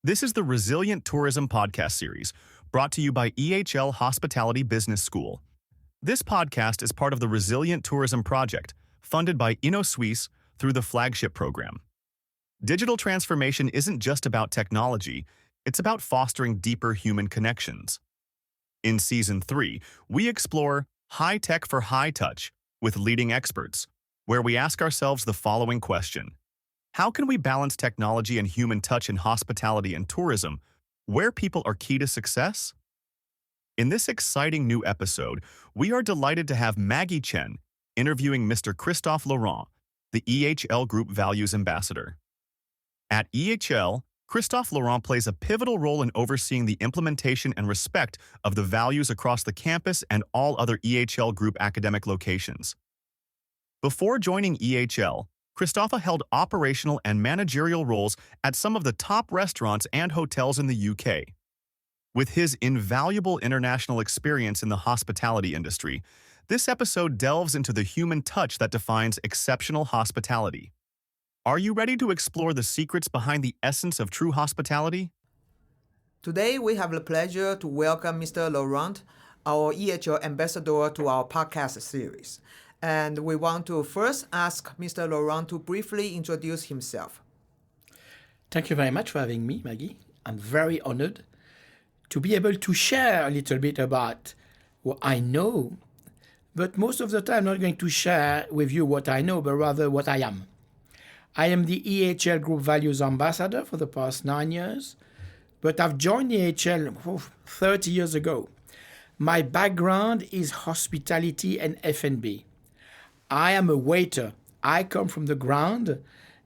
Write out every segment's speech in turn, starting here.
This is the Resilient Tourism Podcast Series, brought to you by EHL Hospitality Business School. This podcast is part of the Resilient Tourism Project, funded by InnoSuisse through the Flagship Program. Digital transformation isn't just about technology, it's about fostering deeper human connections. In Season 3, we explore High Tech for High Touch with leading experts, where we ask ourselves the following question: how can we balance technology and human touch in hospitality and tourism, where people are key to success? In this exciting new episode, we are delighted to have Maggie Chen interviewing Mr. Christophe Laurent, the EHL Group Values Ambassador. At EHL, Christophe Laurent plays a pivotal role in overseeing the implementation and respect of the values across the campus and all other EHL Group academic locations. Before joining EHL, Christophe held operational and managerial roles at some of the top restaurants and hotels in the UK. With his invaluable international experience in the hospitality industry, this episode delves into the human touch that defines exceptional hospitality. Are you ready to explore the secrets behind the essence of true hospitality? Today, we have the pleasure to welcome Mr. Laurent, our EHL ambassador, to our podcast series. And we want to first ask Mr. Laurent to briefly introduce himself. Thank you very much for having me, Maggie. I'm very honored to be able to share a little bit about what I know, but most of the time I'm not going to share with you what I know, but rather what I am. I am the EHL Group Values Ambassador for the past 9 years, but I've joined the EHL 30 years ago. My background is hospitality and F&B. I am a waiter. I come from the ground,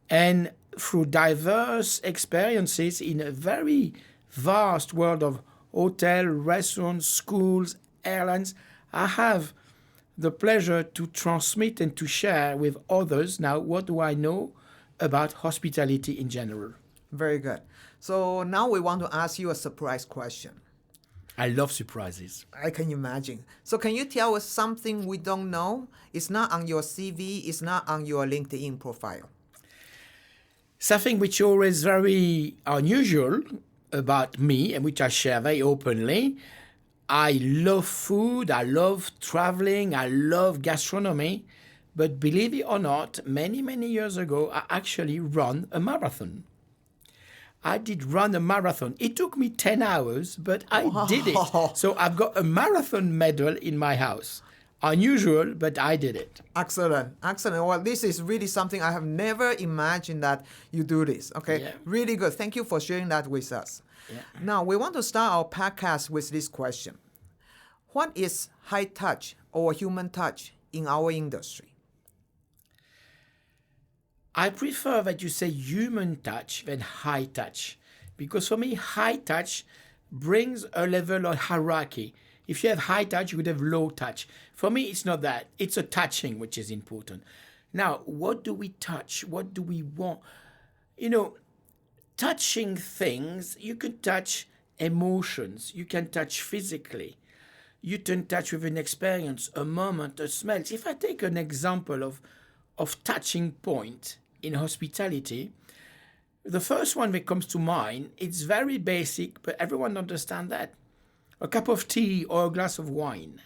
and through diverse experiences in a very vast world of hotel, restaurants, schools, airlines, I have the pleasure to transmit and to share with others now what do I know about hospitality in general. Very good. So now we want to ask you a surprise question. I love surprises. I can imagine. So can you tell us something we don't know? It's not on your CV, it's not on your LinkedIn profile. Something which is always very unusual about me and which I share very openly. I love food, I love traveling, I love gastronomy. But believe it or not, many, many years ago, I actually ran a marathon. I did run a marathon. It took me 10 hours, but I did it. So I've got a marathon medal in my house. Unusual, but I did it. Excellent. Excellent. Well, this is really something I have never imagined that you do this. Okay. Yeah. Really good. Thank you for sharing that with us. Yeah. Now, we want to start our podcast with this question. What is high touch or human touch in our industry? I prefer that you say human touch than high touch, because for me, high touch brings a level of hierarchy. If you have high touch, you could have low touch. For me, it's not that. It's a touching which is important. Now, what do we touch? What do we want? Touching things, you can touch emotions. You can touch physically. You can touch with an experience, a moment, a smell. If I take an example of touching point in hospitality, the first one that comes to mind, it's very basic, but everyone understands that. A cup of tea or a glass of wine.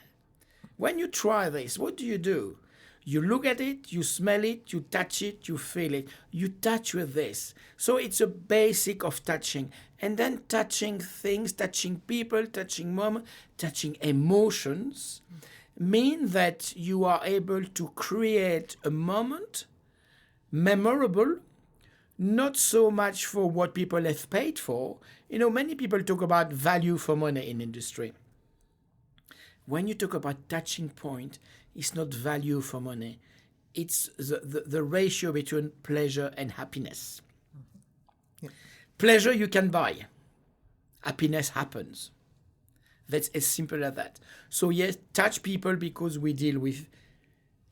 When you try this, what do? You look at it, you smell it, you touch it, you feel it. You touch with this. So it's a basic of touching. And then touching things, touching people, touching moments, touching emotions mean that you are able to create a moment memorable, not so much for what people have paid for. Many people talk about value for money in industry. When you talk about touching point, it's not value for money. It's the ratio between pleasure and happiness. Yeah. Pleasure you can buy. Happiness happens. That's as simple as that. So yes, touch people because we deal with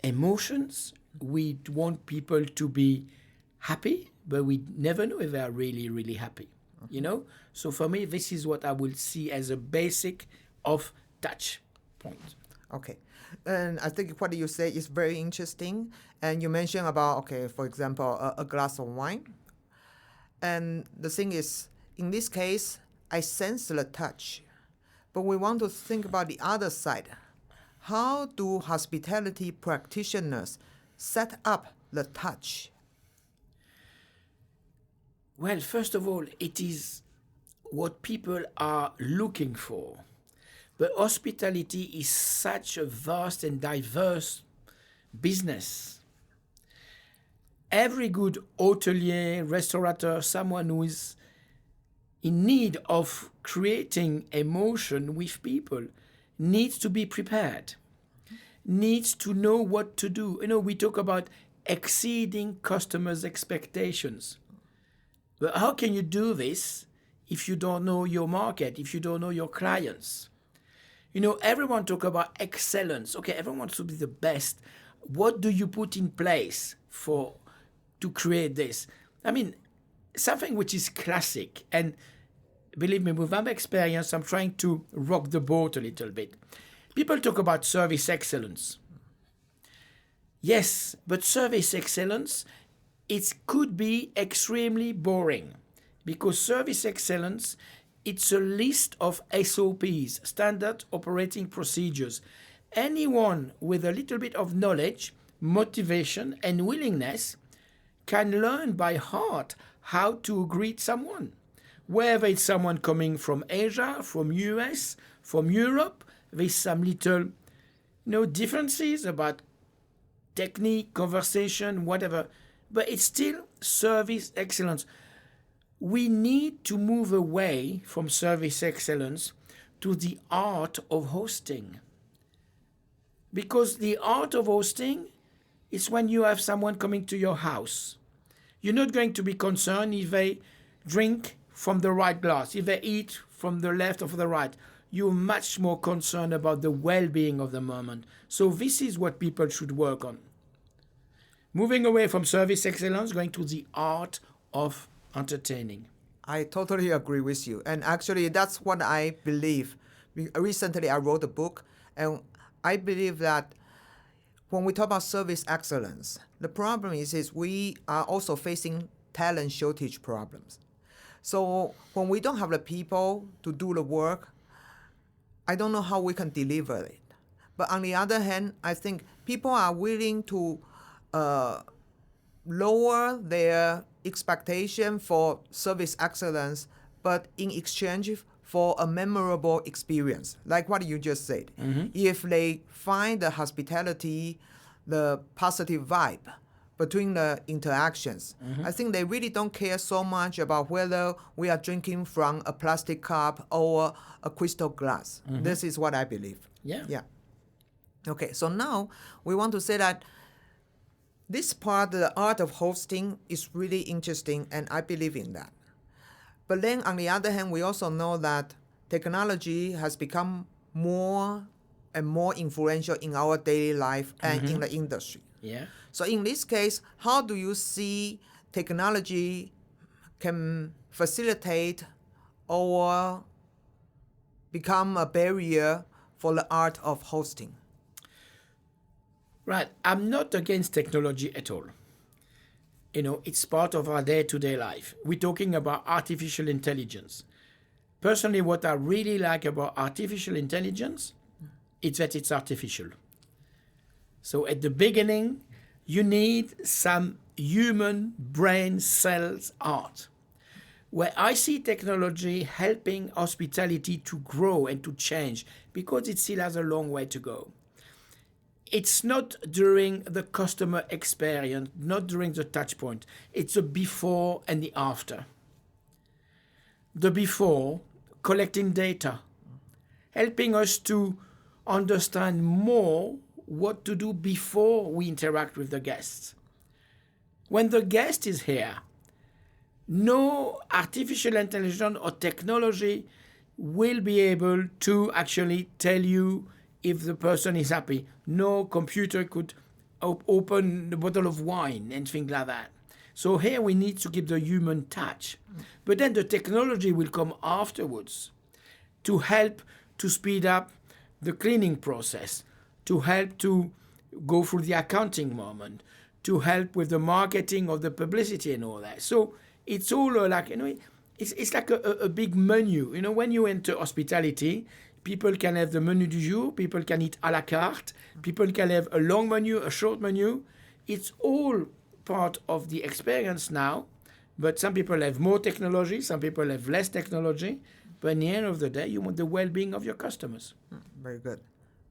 emotions. We want people to be happy, but we never know if they are really, really happy. So for me, this is what I will see as a basic of touch point. Okay. And I think what you say is very interesting. And you mentioned about, okay, for example, a glass of wine. And the thing is, in this case, I sense the touch. But we want to think about the other side. How do hospitality practitioners set up the touch? Well, first of all, it is what people are looking for. But hospitality is such a vast and diverse business. Every good hotelier, restaurateur, someone who is in need of creating emotion with people needs to be prepared, needs to know what to do. You know, we talk about exceeding customers' expectations. But how can you do this if you don't know your market, if you don't know your clients? You know, everyone talk about excellence. Okay, everyone wants to be the best. What do you put in place to create this? I mean, something which is classic, and believe me, with my experience, I'm trying to rock the boat a little bit. People talk about service excellence. Yes, but service excellence, it could be extremely boring, because service excellence, it's a list of SOPs, standard operating procedures. Anyone with a little bit of knowledge, motivation, and willingness can learn by heart how to greet someone. Whether it's someone coming from Asia, from US, from Europe, with some little differences about technique, conversation, whatever, but it's still service excellence. We need to move away from service excellence to the art of hosting. Because the art of hosting is when you have someone coming to your house. You're not going to be concerned if they drink from the right glass, if they eat from the left or from the right. You're much more concerned about the well-being of the moment. So this is what people should work on. Moving away from service excellence, going to the art of entertaining. I totally agree with you. And actually, that's what I believe. Recently, I wrote a book, and I believe that when we talk about service excellence, the problem is we are also facing talent shortage problems. So when we don't have the people to do the work, I don't know how we can deliver it. But on the other hand, I think people are willing to lower their expectation for service excellence, but in exchange for a memorable experience, like what you just said. Mm-hmm. If they find the hospitality, the positive vibe between the interactions, mm-hmm. I think they really don't care so much about whether we are drinking from a plastic cup or a crystal glass. Mm-hmm. This is what I believe. Yeah. Okay, so now we want to say that this part, the art of hosting, is really interesting, and I believe in that. But then, on the other hand, we also know that technology has become more and more influential in our daily life and mm-hmm. in the industry. Yeah. So in this case, how do you see technology can facilitate or become a barrier for the art of hosting? Right. I'm not against technology at all. You know, it's part of our day-to-day life. We're talking about artificial intelligence. Personally, what I really like about artificial intelligence is that it's artificial. So at the beginning, you need some human brain cells art. Where I see technology helping hospitality to grow and to change, because it still has a long way to go. It's not during the customer experience, not during the touch point. It's the before and the after. The before, collecting data, helping us to understand more what to do before we interact with the guests. When the guest is here, no artificial intelligence or technology will be able to actually tell you if the person is happy. No computer could open the bottle of wine and things like that. So here we need to keep the human touch. But then the technology will come afterwards to help to speed up the cleaning process, to help to go through the accounting moment, to help with the marketing of the publicity and all that. So it's all it's like a big menu. When you enter hospitality, people can have the menu du jour, people can eat à la carte, people can have a long menu, a short menu. It's all part of the experience now, but some people have more technology, some people have less technology, but at the end of the day, you want the well-being of your customers. Very good.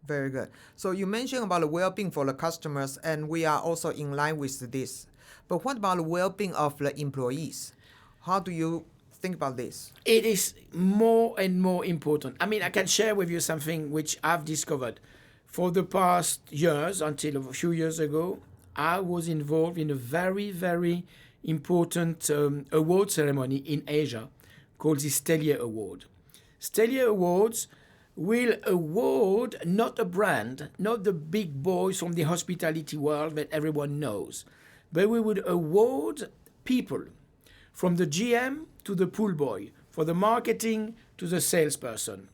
Very good. So you mentioned about the well-being for the customers, and we are also in line with this. But what about the well-being of the employees? How do you think about this? It is more and more important. I mean, I can share with you something which I've discovered. For the past years, until a few years ago, I was involved in a very, very important award ceremony in Asia called the Stellier Award. Stellier Awards will award not a brand, not the big boys from the hospitality world that everyone knows, but we would award people from the GM to the pool boy, for the marketing to the salesperson.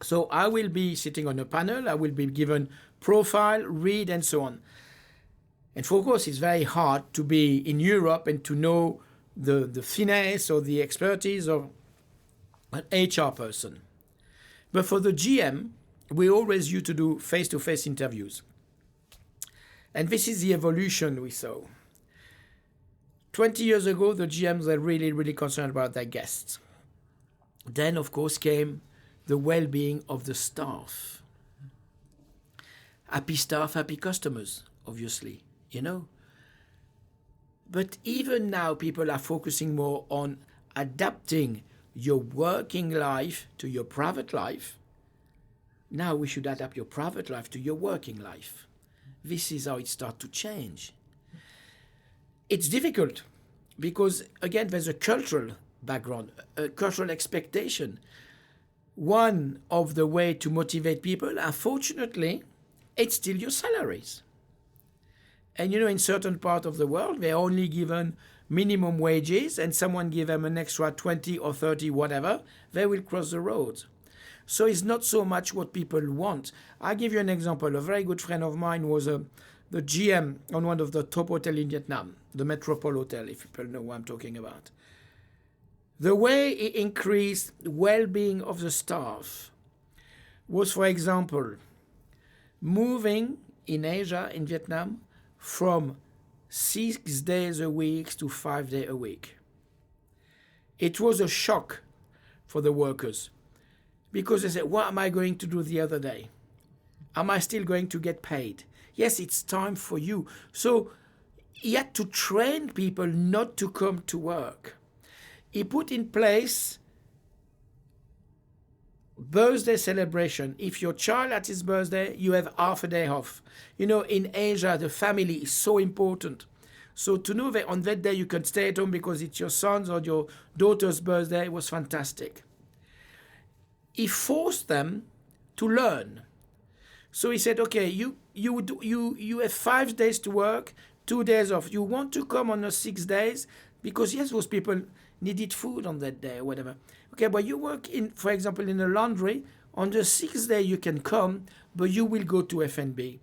So I will be sitting on a panel, I will be given profile, read, and so on. And of course, it's very hard to be in Europe and to know the finesse or the expertise of an HR person. But for the GM, we always used to do face-to-face interviews. And this is the evolution we saw. 20 years ago, the GMs were really, really concerned about their guests. Then, of course, came the well-being of the staff. Happy staff, happy customers, obviously, But even now, people are focusing more on adapting your working life to your private life. Now we should adapt your private life to your working life. This is how it starts to change. It's difficult because, again, there's a cultural background, a cultural expectation. One of the way to motivate people, unfortunately, it's still your salaries. And in certain part of the world, they're only given minimum wages, and someone give them an extra 20 or 30, whatever, they will cross the road. So it's not so much what people want. I'll give you an example. A very good friend of mine was the GM on one of the top hotels in Vietnam, the Metropole Hotel, if people know what I'm talking about. The way he increased well-being of the staff was, for example, moving in Asia, in Vietnam, from 6 days a week to 5 days a week. It was a shock for the workers because they said, what am I going to do the other day? Am I still going to get paid? Yes, it's time for you. So he had to train people not to come to work. He put in place birthday celebration. If your child at his birthday, you have half a day off. In Asia, the family is so important. So to know that on that day you can stay at home because it's your son's or your daughter's birthday was fantastic. He forced them to learn. So he said, okay, you have 5 days to work, 2 days off. You want to come on the 6 days because, yes, those people needed food on that day or whatever. Okay, but you work for example, in a laundry. On the 6th day you can come, but you will go to F&B.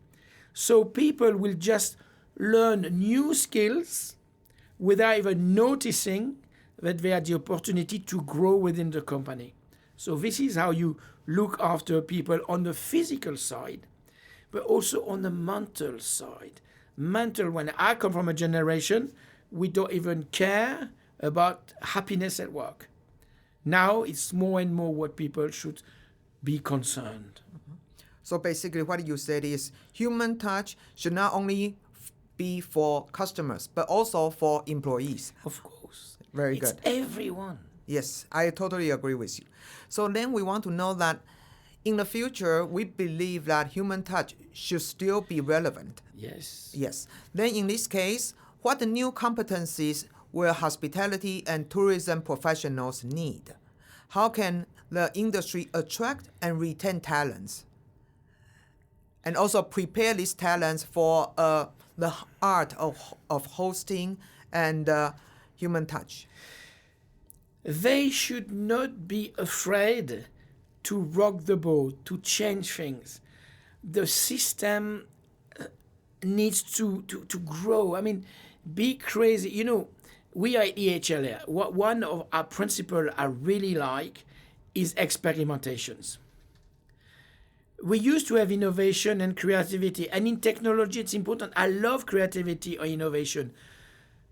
So people will just learn new skills without even noticing that they had the opportunity to grow within the company. So this is how you look after people on the physical side, but also on the mental side. When I come from a generation, we don't even care about happiness at work. Now it's more and more what people should be concerned. So basically what you said is human touch should not only be for customers, but also for employees. Of course. Very good. It's everyone. Yes, I totally agree with you. So then we want to know that in the future, we believe that human touch should still be relevant. Yes. Yes. Then in this case, what new competencies will hospitality and tourism professionals need? How can the industry attract and retain talents? And also prepare these talents for the art of hosting and human touch. They should not be afraid to rock the boat, to change things. the system needs to grow. I mean, be crazy. You know, we are at EHL here. One of our principles I really like is experimentations. We used to have innovation and creativity, and in technology it's important. I love creativity or innovation.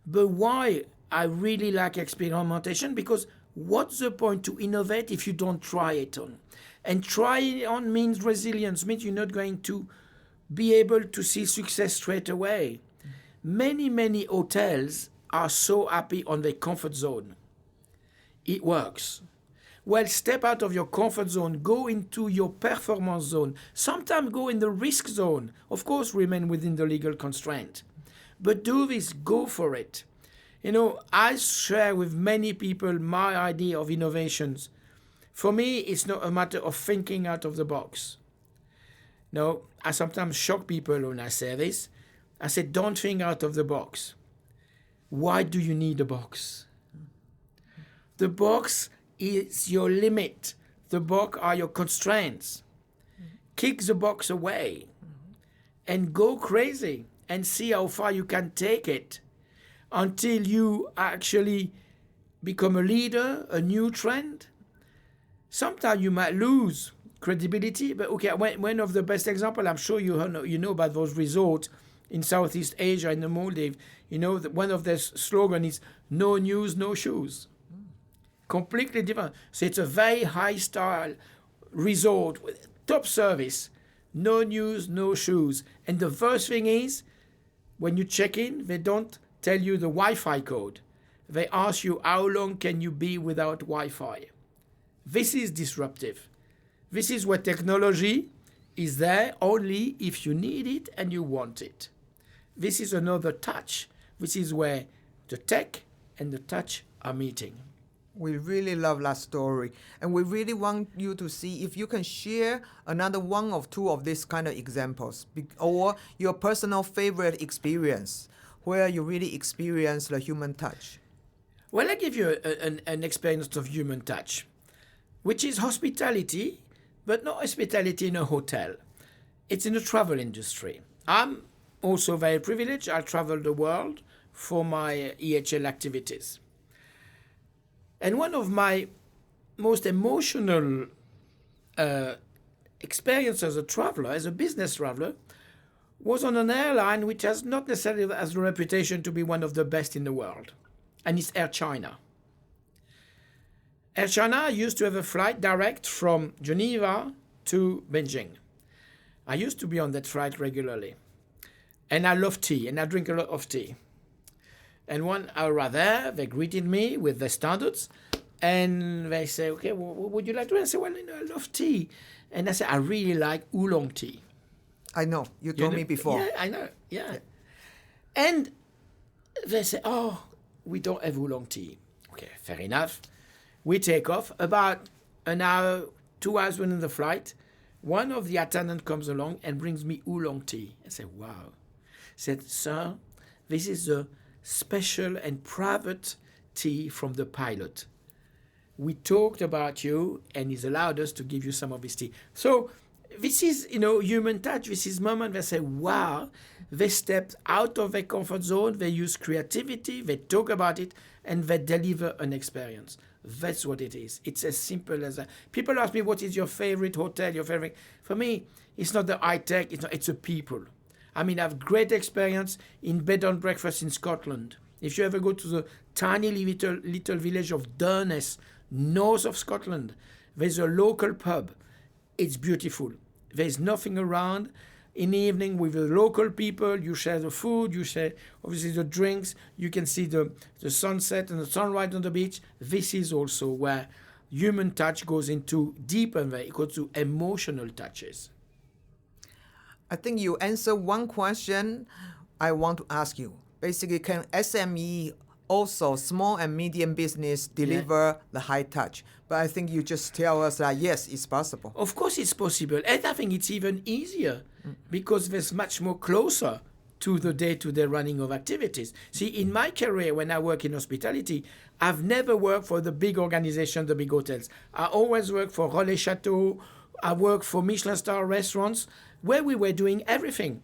But why I really like experimentation? Because what's the point to innovate if you don't try it on? And try it on means resilience, means you're not going to be able to see success straight away. Many hotels are so happy on their comfort zone. It works. Well, step out of your comfort zone, go into your performance zone. Sometimes go in the risk zone. Of course, remain within the legal constraint. But do this, go for it. You know, I share with many people my idea of innovations. For me, it's not a matter of thinking out of the box. No, I sometimes shock people when I say this. I say, don't think out of the box. Why do you need a box? The box is your limit. The box are your constraints. Kick the box away and go crazy and see how far you can take it until you actually become a leader, a new trend. Sometimes you might lose credibility, but okay, one of the best examples, I'm sure you know about those resorts in Southeast Asia, in the Maldives. You know, one of their slogan is no news, no shoes. Completely different. So it's a very high style resort with top service. No news, no shoes. And the first thing is, when you check in, they don't tell you the Wi-Fi code. They ask you how long can you be without Wi-Fi. This is disruptive. This is where technology is there only if you need it and you want it. This is another touch. This is where the tech and the touch are meeting. We really love that story. And we really want you to see if you can share another one or two of these kind of examples or your personal favorite experience where you really experience the human touch. Well, I give you an experience of human touch, which is hospitality, but not hospitality in a hotel. It's in the travel industry. I'm also very privileged. I travel the world for my EHL activities. And one of my most emotional experience as a traveler, as a business traveler, was on an airline which has not necessarily has the reputation to be one of the best in the world. And it's Air China. Air China used to have a flight direct from Geneva to Beijing. I used to be on that flight regularly. And I love tea, and I drink a lot of tea. And one hour there, they greeted me with the standards, and they say, okay, what would you like to do? And I say, well, I love tea. And I said, I really like oolong tea. I know. You told me before. Yeah, I know. Yeah. And they say, oh, we don't have oolong tea. Okay, fair enough. We take off. About an hour, 2 hours within the flight, one of the attendants comes along and brings me oolong tea. I say, wow. I said, sir, this is a special and private tea from the pilot. We talked about you, and he's allowed us to give you some of his tea. So this is, human touch. This is moment where they say, wow, they stepped out of their comfort zone. They use creativity. They talk about it, and they deliver an experience. That's what it is. It's as simple as that. People ask me, what is your favorite hotel, your favorite? For me, it's not the high tech. It's the people. I mean, I have great experience in bed and breakfast in Scotland. If you ever go to the tiny little village of Durness, north of Scotland, there's a local pub. It's beautiful. There's nothing around. In the evening with the local people, you share the food, you share obviously the drinks, you can see the sunset and the sunrise on the beach. This is also where human touch goes into deeper, it goes to emotional touches. I think you answer one question I want to ask you. Basically, can SME, also small and medium business, deliver the high touch? But I think you just tell us that, yes, it's possible. Of course it's possible. And I think it's even easier because there's much more closer to the day-to-day running of activities. See, in my career, when I work in hospitality, I've never worked for the big organization, the big hotels. I always work for Relais Chateau. I work for Michelin star restaurants where we were doing everything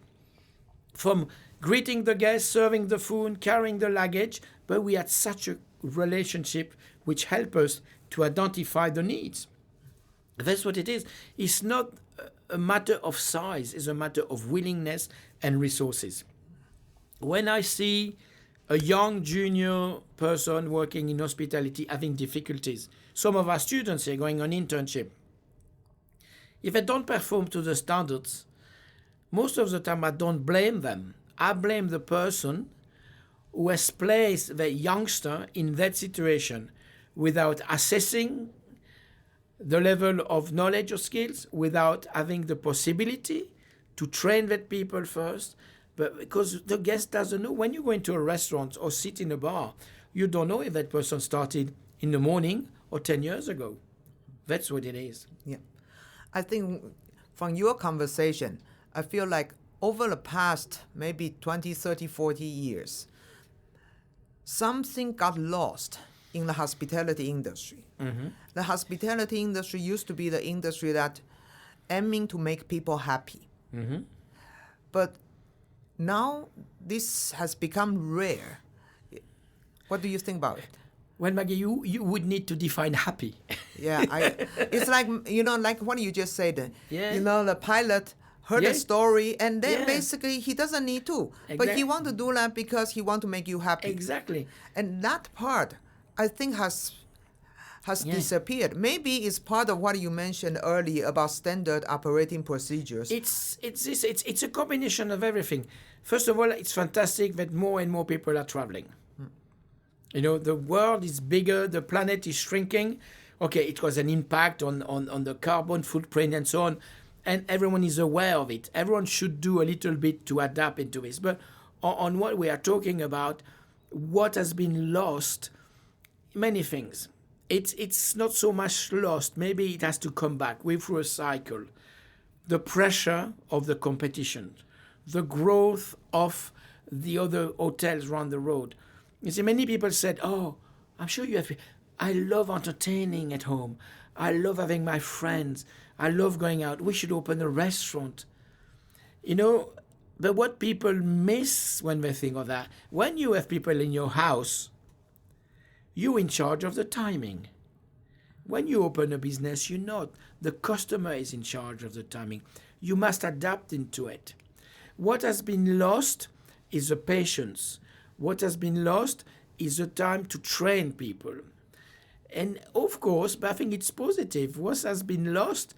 from greeting the guests, serving the food, carrying the luggage, but we had such a relationship which helped us to identify the needs. That's what it is. It's not a matter of size, it's a matter of willingness and resources. When I see a young junior person working in hospitality having difficulties, some of our students are going on internship, if they don't perform to the standards, most of the time I don't blame them. I blame the person who has placed the youngster in that situation without assessing the level of knowledge or skills, without having the possibility to train that people first. But because the guest doesn't know, when you go into a restaurant or sit in a bar, you don't know if that person started in the morning or 10 years ago. That's what it is. Yeah. I think from your conversation, I feel like over the past maybe 20, 30, 40 years, something got lost in the hospitality industry. Mm-hmm. The hospitality industry used to be the industry that aiming to make people happy. Mm-hmm. But now this has become rare. What do you think about it? Well, Maggie, you would need to define happy. Yeah, it's like, like what you just said. Yeah. The pilot heard Yeah. a story and then Yeah. basically he doesn't need to. But he want to do that because he want to make you happy. Exactly. And that part, I think, has Yeah. disappeared. Maybe it's part of what you mentioned earlier about standard operating procedures. It's a combination of everything. First of all, it's fantastic that more and more people are traveling. The world is bigger, the planet is shrinking. Okay, it was an impact on the carbon footprint and so on, and everyone is aware of it. Everyone should do a little bit to adapt into this. But on what we are talking about, what has been lost, many things. It's not so much lost. Maybe it has to come back. We're through a cycle. The pressure of the competition, the growth of the other hotels around the road. You see, many people said, "Oh, I'm sure you have. I love entertaining at home. I love having my friends. I love going out. We should open a restaurant." But what people miss when they think of that, when you have people in your house, you're in charge of the timing. When you open a business, you're not. The customer is in charge of the timing. You must adapt into it. What has been lost is the patience. What has been lost is the time to train people. And of course, but I think it's positive. What has been lost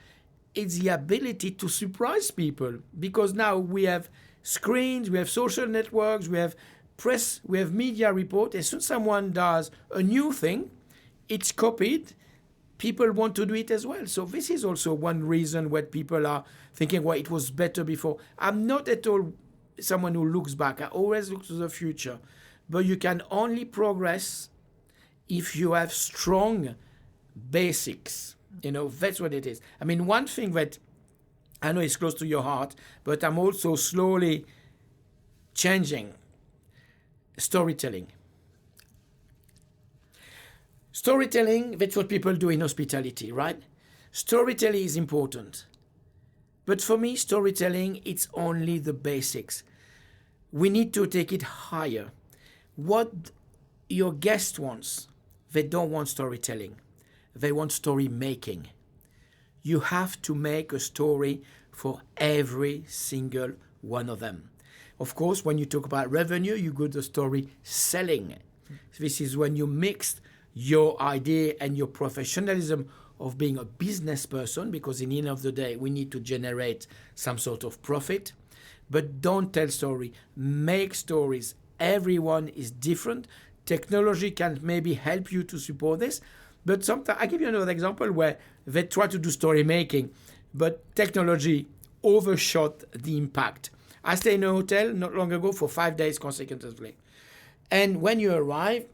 is the ability to surprise people, because now we have screens, we have social networks, we have press, we have media report. As soon as someone does a new thing, it's copied. People want to do it as well. So this is also one reason why people are thinking, well, it was better before. I'm not at all someone who looks back. I always look to the future. But you can only progress if you have strong basics. That's what it is. I mean, one thing that I know is close to your heart, but I'm also slowly changing: storytelling. Storytelling, that's what people do in hospitality, right? Storytelling is important. But for me, storytelling, it's only the basics. We need to take it higher. What your guest wants, they don't want storytelling. They want story making. You have to make a story for every single one of them. Of course, when you talk about revenue, you go to story selling. This is when you mix your idea and your professionalism of being a business person, because in the end of the day, we need to generate some sort of profit. But don't tell story. Make stories. Everyone is different. Technology can maybe help you to support this. But sometimes, I give you another example where they try to do story making, but technology overshot the impact. I stayed in a hotel not long ago for 5 days consecutively. And when you arrive,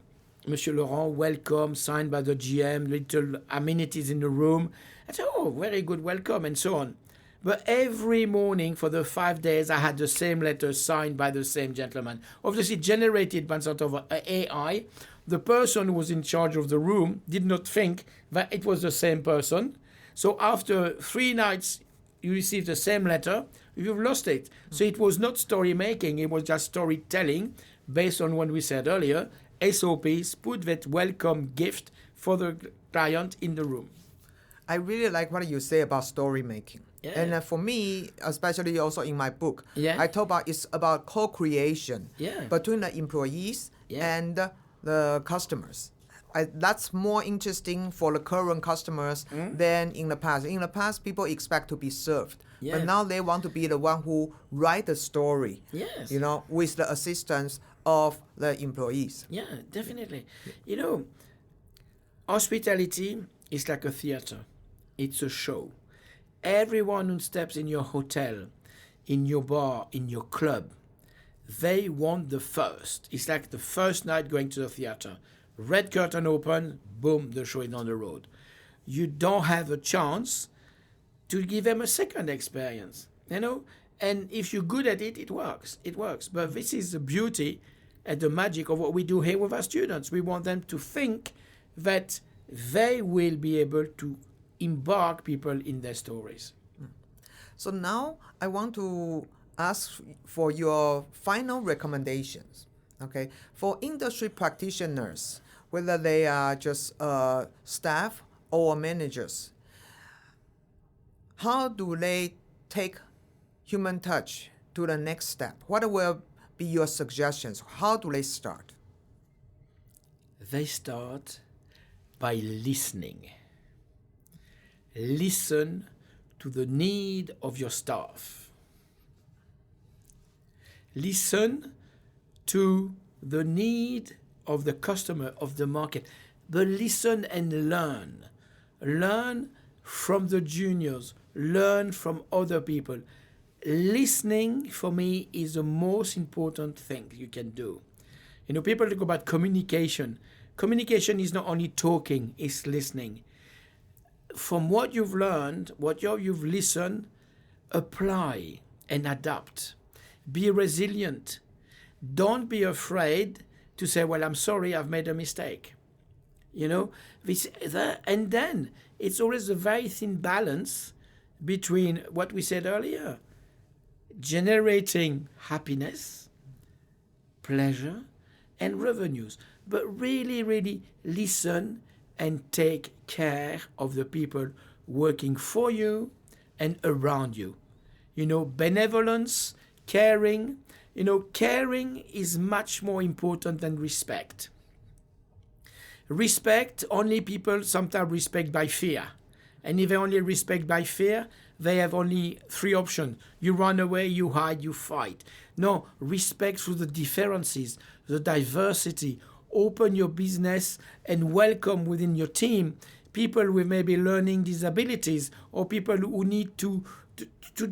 Monsieur Laurent, welcome, signed by the GM, little amenities in the room. I said, oh, very good, welcome, and so on. But every morning for the 5 days, I had the same letter signed by the same gentleman. Obviously generated by sort of AI. The person who was in charge of the room did not think that it was the same person. So after 3 nights you receive the same letter, you've lost it. So it was not story making, it was just storytelling based on what we said earlier. SOPs, put that welcome gift for the client in the room. I really like what you say about story making. Yeah. And for me, especially also in my book, Yeah. I talk about it's about co-creation Yeah. between the employees Yeah. and the customers. That's more interesting for the current customers than in the past. In the past, people expect to be served. Yeah. But now they want to be the one who write the story, Yes. with the assistance of the employees. Yeah, definitely. Hospitality is like a theater. It's a show. Everyone who steps in your hotel, in your bar, in your club, they want the first. It's like the first night going to the theater. Red curtain open, boom, the show is on the road. You don't have a chance to give them a second experience, And if you're good at it, it works. It works. But this is the beauty and the magic of what we do here with our students. We want them to think that they will be able to embark people in their stories. So now I want to ask for your final recommendations. Okay, for industry practitioners, whether they are just staff or managers, how do they take human touch to the next step? What will be your suggestions? How do they start? They start by listening. Listen to the need of your staff. Listen to the need of the customer, of the market. But listen and learn. Learn from the juniors. Learn from other people. Listening, for me, is the most important thing you can do. People talk about communication. Communication is not only talking, it's listening. From what you've learned, what you've listened, apply and adapt. Be resilient. Don't be afraid to say, well, I'm sorry, I've made a mistake. And then it's always a very thin balance between what we said earlier, generating happiness, pleasure, and revenues. But really, really listen and take care of the people working for you and around you. Benevolence, caring. Caring is much more important than respect. Respect, only people sometimes respect by fear. And if they only respect by fear, they have only three options. You run away, you hide, you fight. No, respect through the differences, the diversity. Open your business and welcome within your team people with maybe learning disabilities or people who need to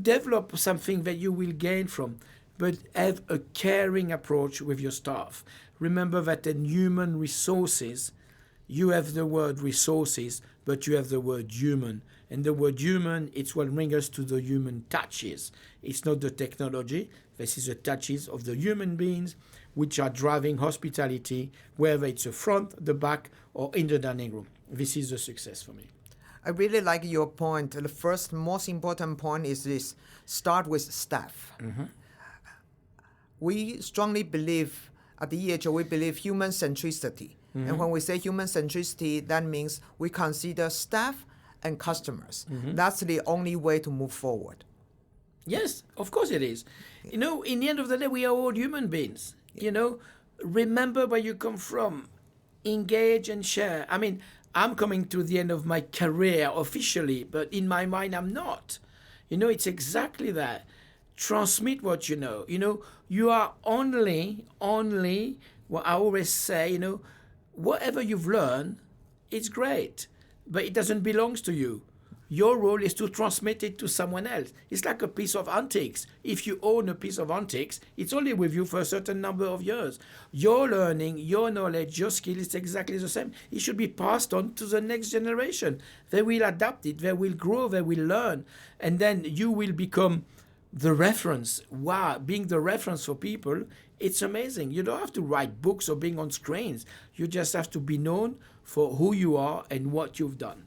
develop something that you will gain from. But have a caring approach with your staff. Remember that in human resources, you have the word resources, but you have the word human. And the word human, it's what brings us to the human touches. It's not the technology. This is the touches of the human beings which are driving hospitality, whether it's the front, the back, or in the dining room. This is a success for me. I really like your point. The first most important point is this: start with staff. Mm-hmm. We strongly believe at the EHL, we believe human centricity. Mm-hmm. And when we say human centricity, that means we consider staff and customers. Mm-hmm. That's the only way to move forward. Yes, of course it is. In the end of the day, we are all human beings. Remember where you come from. Engage and share. I'm coming to the end of my career officially, but in my mind, I'm not. It's exactly that. Transmit what you know. You are only, what I always say, whatever you've learned, it's great, but it doesn't belong to you. Your role is to transmit it to someone else. It's like a piece of antiques. If you own a piece of antiques, it's only with you for a certain number of years. Your learning, your knowledge, your skill is exactly the same. It should be passed on to the next generation. They will adapt it, they will grow, they will learn, and then you will become the reference. Wow, being the reference for people, it's amazing. You don't have to write books or being on screens. You just have to be known for who you are and what you've done.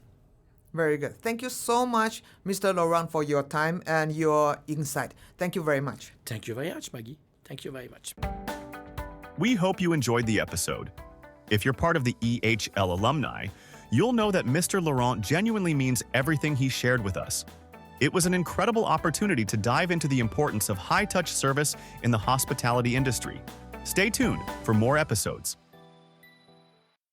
Very good. Thank you so much, Mr. Laurent, for your time and your insight. Thank you very much. Thank you very much, Maggie. Thank you very much. We hope you enjoyed the episode. If you're part of the EHL alumni, you'll know that Mr. Laurent genuinely means everything he shared with us. It was an incredible opportunity to dive into the importance of high-touch service in the hospitality industry. Stay tuned for more episodes.